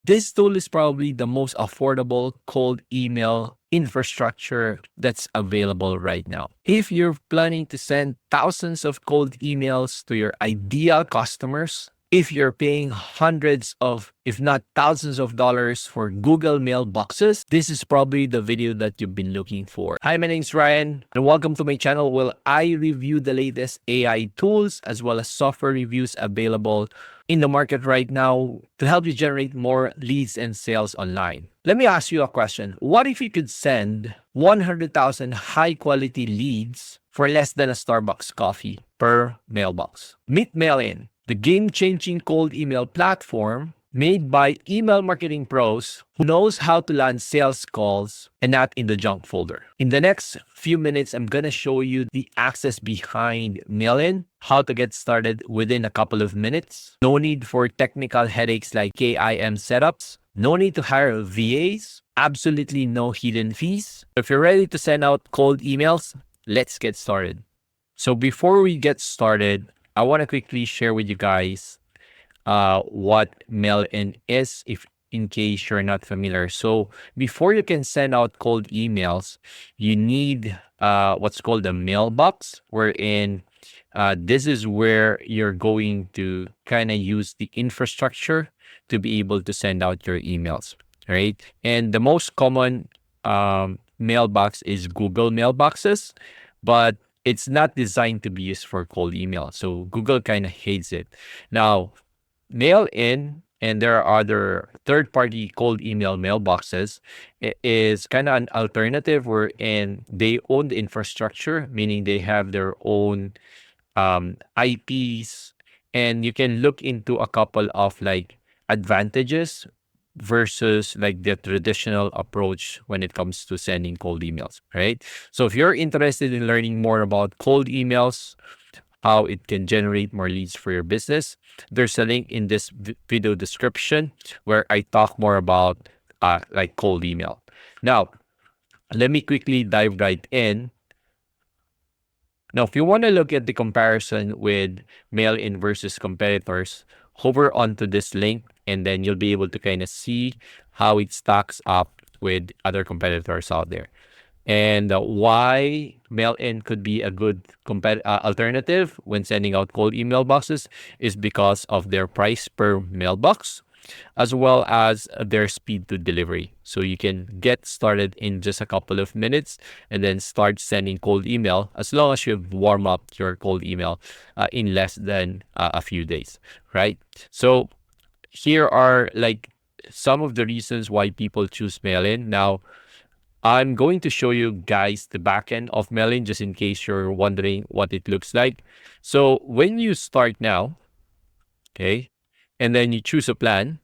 This tool is probably the most affordable cold email infrastructure that's available right now. If you're planning to send thousands of cold emails to your ideal customers, if you're paying hundreds of, if not thousands of dollars for Google mailboxes, this is probably the video that you've been looking for. Hi, my name's Ryan, and welcome to my channel where I review the latest AI tools as well as software reviews available in the market right now to help you generate more leads and sales online. Let me ask you a question. What if you could send 100,000 high quality leads for less than a Starbucks coffee per mailbox? Meet Mailin, the game-changing cold email platform made by email marketing pros who knows how to land sales calls and not in the junk folder. In the next few minutes, I'm going to show you the access behind Mailin, how to get started within a couple of minutes. No need for technical headaches like KIM setups. No need to hire VAs. Absolutely no hidden fees. If you're ready to send out cold emails, let's get started. So before we get started, I want to quickly share with you guys what Mailin is, if in case you're not familiar. So before you can send out cold emails, you need what's called a mailbox, wherein this is where you're going to kind of use the infrastructure to be able to send out your emails, right? And the most common mailbox is Google mailboxes, but it's not designed to be used for cold email. So Google kind of hates it. Now, Mailin, and there are other third-party cold email mailboxes, is kind of an alternative wherein they own the infrastructure, meaning they have their own IPs, and you can look into a couple of like advantages versus like the traditional approach when it comes to sending cold emails, right? So if you're interested in learning more about cold emails, how it can generate more leads for your business, there's a link in this video description where I talk more about like cold email. Now, let me quickly dive right in. Now, if you want to look at the comparison with Mailin versus competitors, hover onto this link and then you'll be able to kind of see how it stacks up with other competitors out there. And why Mailin could be a good alternative when sending out cold email boxes is because of their price per mailbox, as well as their speed to delivery. So you can get started in just a couple of minutes and then start sending cold email as long as you've warmed up your cold email in less than a few days, right? So here are like some of the reasons why people choose Mailin. Now, I'm going to show you guys the backend of Mailin just in case you're wondering what it looks like. So when you start now, okay, and then you choose a plan,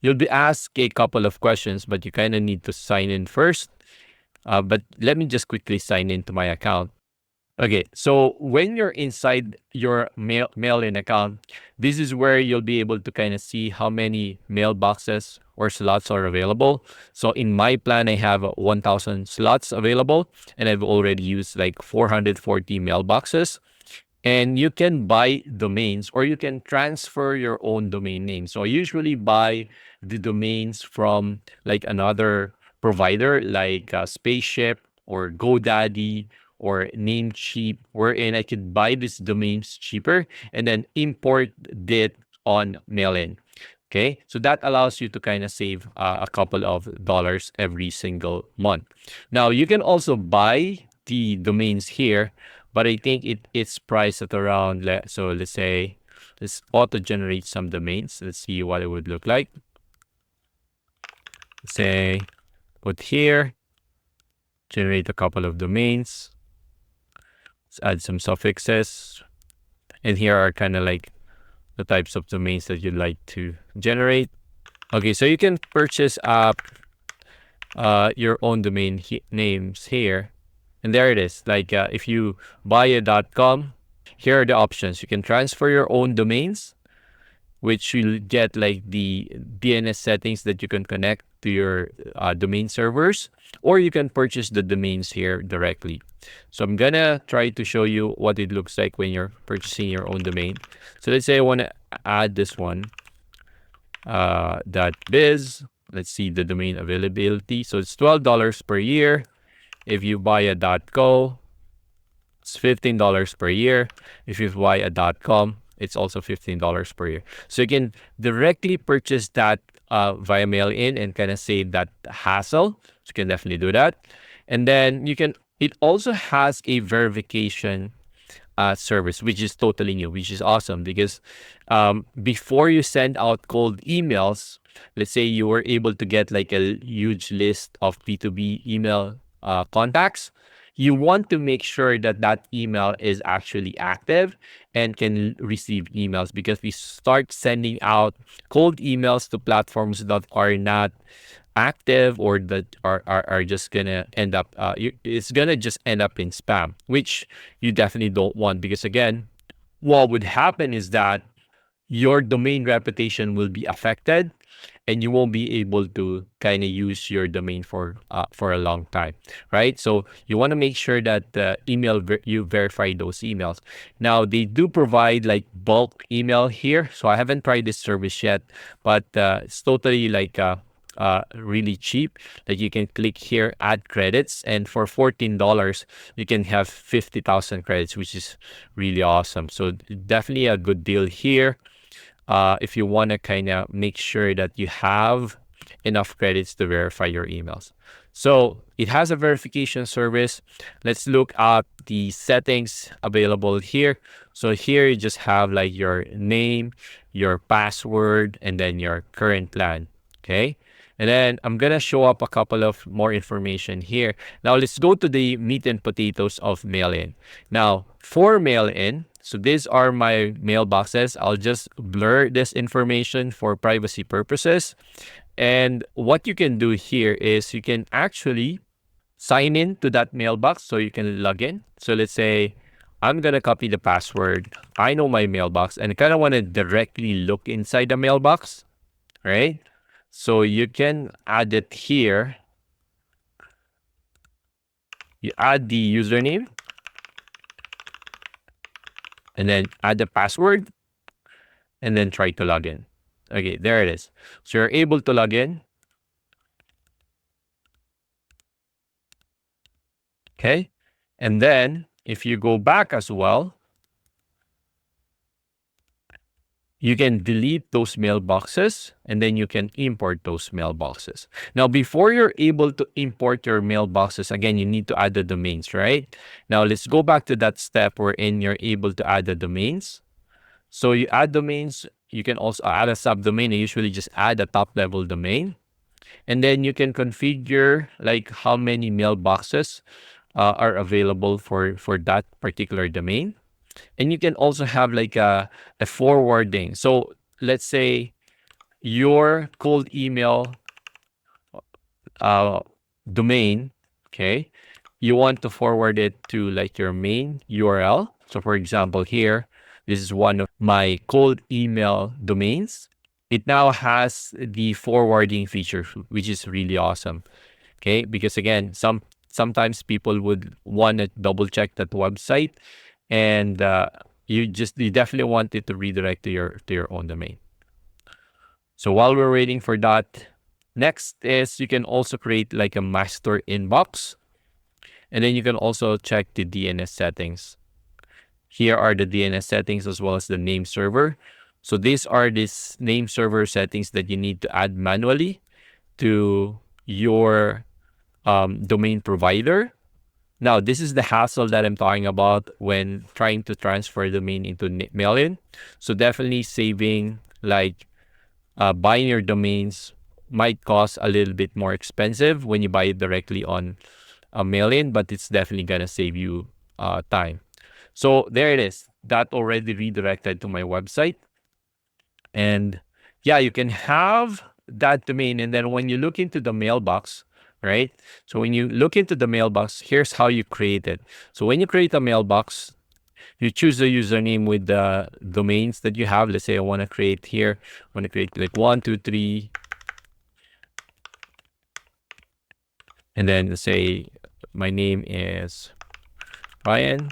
you'll be asked a couple of questions, but you kind of need to sign in first. But let me just quickly sign into my account. Okay, so when you're inside your Mailin account, this is where you'll be able to kind of see how many mailboxes or slots are available. So in my plan, I have 1,000 slots available, and I've already used like 440 mailboxes. And you can buy domains or you can transfer your own domain name. So I usually buy the domains from like another provider like Spaceship or GoDaddy or Namecheap, wherein I could buy these domains cheaper and then import it on Mailin. Okay, so that allows you to kind of save a couple of dollars every single month. Now, you can also buy the domains here, but I think it's priced at around, so let's say, let's auto-generate some domains. Let's see what it would look like. Say, put here, generate a couple of domains. Let's add some suffixes. And here are kind of like the types of domains that you'd like to generate. Okay, so you can purchase up your own domain names here. And there it is. Like if you buy a .com, here are the options. You can transfer your own domains, which you'll get like the DNS settings that you can connect to your domain servers, or you can purchase the domains here directly. So I'm gonna try to show you what it looks like when you're purchasing your own domain. So let's say I want to add this one. dot biz. Let's see the domain availability. So it's $12 per year. If you buy a .co, it's $15 per year. If you buy a .com, it's also $15 per year. So you can directly purchase that via mail-in and kind of save that hassle. So you can definitely do that. And then you can. It also has a verification service, which is totally new, which is awesome because before you send out cold emails, let's say you were able to get like a huge list of B2B email contacts, you want to make sure that that email is actually active and can receive emails, because we start sending out cold emails to platforms that are not active or that are just gonna end up it's gonna just end up in spam, which you definitely don't want, because again, what would happen is that your domain reputation will be affected and you won't be able to kind of use your domain for a long time, right? So you want to make sure that you verify those emails. Now they do provide like bulk email here, so I haven't tried this service yet, but it's totally like really cheap. Like you can click here, add credits, and for $14 you can have 50,000 credits, which is really awesome. So definitely a good deal here if you want to kind of make sure that you have enough credits to verify your emails. So it has a verification service. Let's look at the settings available here. So here you just have like your name, your password, and then your current plan. Okay. And then I'm going to show up a couple of more information here. Now let's go to the meat and potatoes of mail-in. Now for mail-in, so these are my mailboxes. I'll just blur this information for privacy purposes. And what you can do here is you can actually sign in to that mailbox so you can log in. So let's say I'm going to copy the password. I know my mailbox and I kind of want to directly look inside the mailbox, right? So you can add it here. You add the username and then add the password and then try to log in. Okay, there it is. So you're able to log in. Okay. And then if you go back as well, you can delete those mailboxes and then you can import those mailboxes. Now, before you're able to import your mailboxes, again, you need to add the domains, right? Now, let's go back to that step wherein you're able to add the domains. So you add domains, you can also add a subdomain. I usually just add a top level domain. And then you can configure like how many mailboxes are available for that particular domain. And you can also have like a forwarding. So let's say your cold email uh, domain, okay, you want to forward it to like your main URL. So for example, here, this is one of my cold email domains. It now has the forwarding feature, which is really awesome. Okay, because again, sometimes people would want to double check that website, and you definitely want it to redirect to your own domain. So while we're waiting for that, next is you can also create like a master inbox, and then you can also check the DNS settings. Here are the DNS settings as well as the name server. So these are these name server settings that you need to add manually to your domain provider. Now, this is the hassle that I'm talking about when trying to transfer a domain into Mailin. So definitely saving like buying your domains might cost a little bit more expensive when you buy it directly on a Mailin, but it's definitely gonna save you time. So there it is. That already redirected to my website. And yeah, you can have that domain. And then when you look into the mailbox, right? So when you look into the mailbox, here's how you create it. So when you create a mailbox, you choose a username with the domains that you have. Let's say I want to create here, I want to create like 123, and then say my name is Ryan,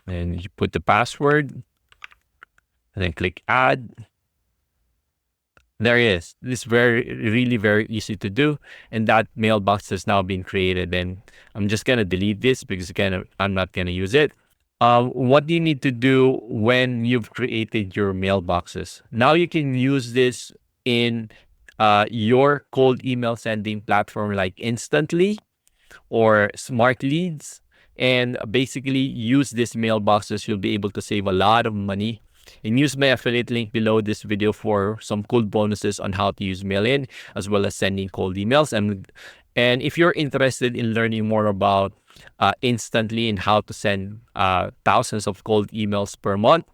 and you put the password, and then click add. There is. This really very easy to do, and that mailbox has now been created. And I'm just gonna delete this because again, I'm not gonna use it. What do you need to do when you've created your mailboxes? Now you can use this in your cold email sending platform like Instantly or smart leads, and basically use these mailboxes. You'll be able to save a lot of money, and use my affiliate link below this video for some cool bonuses on how to use Mailin as well as sending cold emails. And if you're interested in learning more about Instantly and how to send thousands of cold emails per month,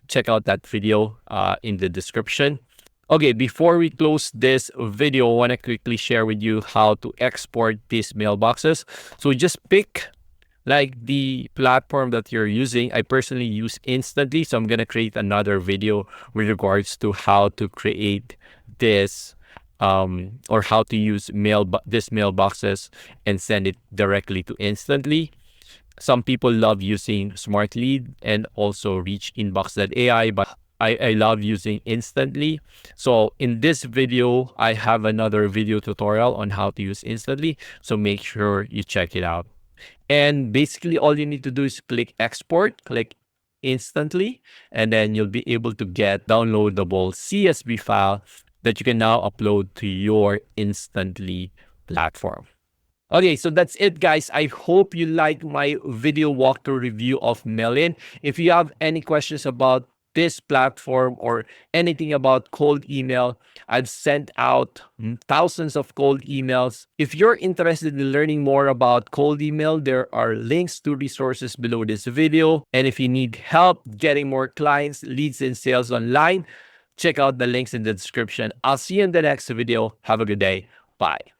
check out that video in the description. Okay, before we close this video, I want to quickly share with you how to export these mailboxes. So just pick like the platform that you're using. I personally use Instantly, so I'm going to create another video with regards to how to create this or how to use this mailboxes and send it directly to Instantly. Some people love using Smart Lead and also Reach Inbox.ai, but I love using Instantly. So in this video, I have another video tutorial on how to use Instantly. So make sure you check it out. And basically all you need to do is click export, click Instantly, and then you'll be able to get downloadable CSV file that you can now upload to your Instantly platform. Okay, so that's it, guys. I hope you like my video walkthrough review of Mailin. If you have any questions about this platform or anything about cold email, I've sent out thousands of cold emails. If you're interested in learning more about cold email, there are links to resources below this video. And if you need help getting more clients, leads, and sales online, check out the links in the description. I'll see you in the next video. Have a good day. Bye.